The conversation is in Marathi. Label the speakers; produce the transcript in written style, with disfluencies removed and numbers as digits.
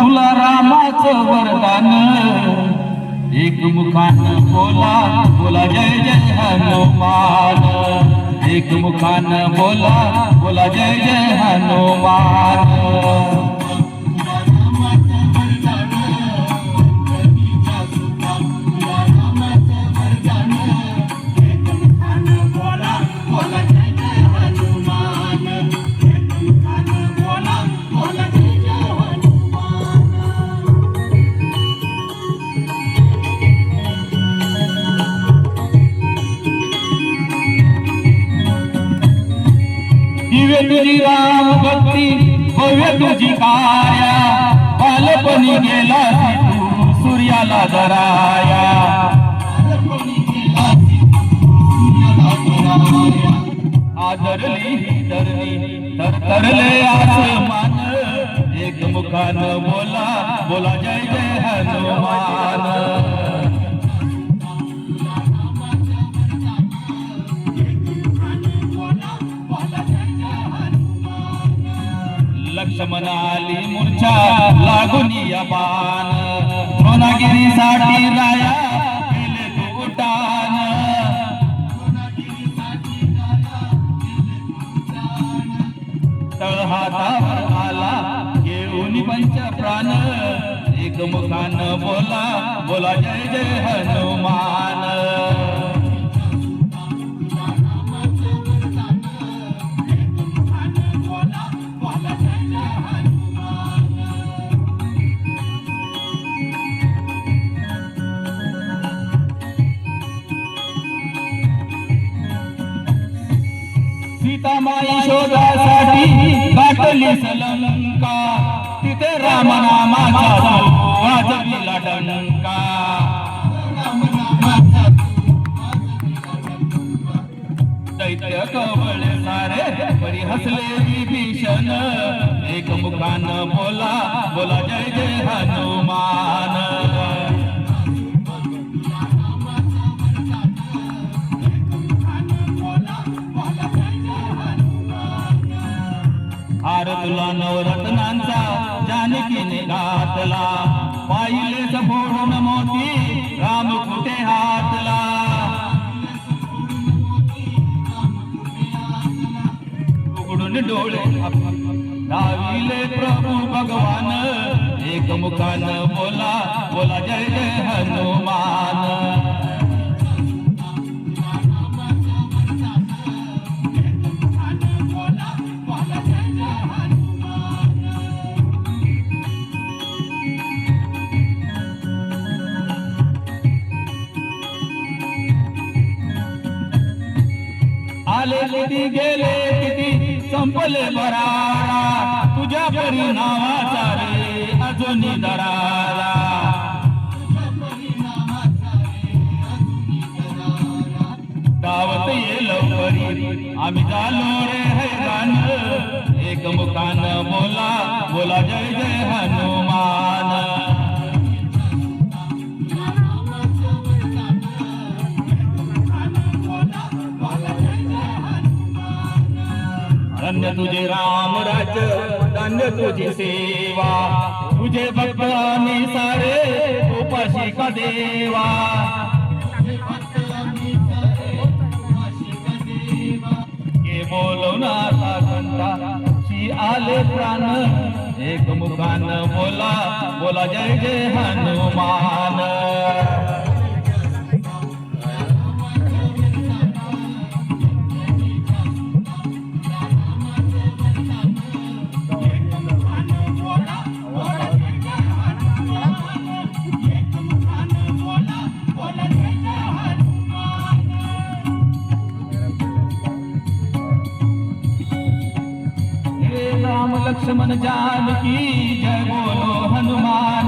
Speaker 1: तुला रामाचं वरदान एक मुखानं बोला बोला जय जय हनुमान एक मुखानं बोला बोला जय जय हनुमान दिव्य तुझी राम भक्ती भव्य तुझी काया बालपणी गेला तू सूर्याला धराया आदरली धरणी तरतरले आसमान एक मुखानं बोला बोला जय जय हनुमान लक्ष्मण आली मूर्छा लागून या बाण द्रोणागिरीसाठी राया केले तू उड्डाण तळहातावर आला घेऊन पंच प्राण एक मुखानं बोला बोला जय जय हनुमान सीतामाई शोधासाठी गाठली सलंका तिथे रामनामाचा वाजविला डंका दैत्य कवळे सारे परी हसले विभीषण एक मुखानं बोला बोला जय जय हनुमान हार तुला नवरत्नांचा जानकीने घातला पाहिले फोडून मोती राम कुठे हातला उघडून डोळे धाविले प्रभू भगवान एक मुखानं बोला बोला जय जय हनुमान आले किती गेले किती संपले बरारा तुझ्या परी नावाचा रे अजूनी दरारा दावत ये लवकरी आम्ही झालो रे हैराण एक मुखानं बोला बोला जय जय हनुमान धन्य तुझे राम राज्य धन्य तुझी सेवा तुझे भक्तांनी सारे उपाशी का देवा के बोलवणारा घंटा शी आले प्राण एक मुखानं बोला बोला जय जय हनुमान लक्ष्मण जानकी जय बोलो हनुमान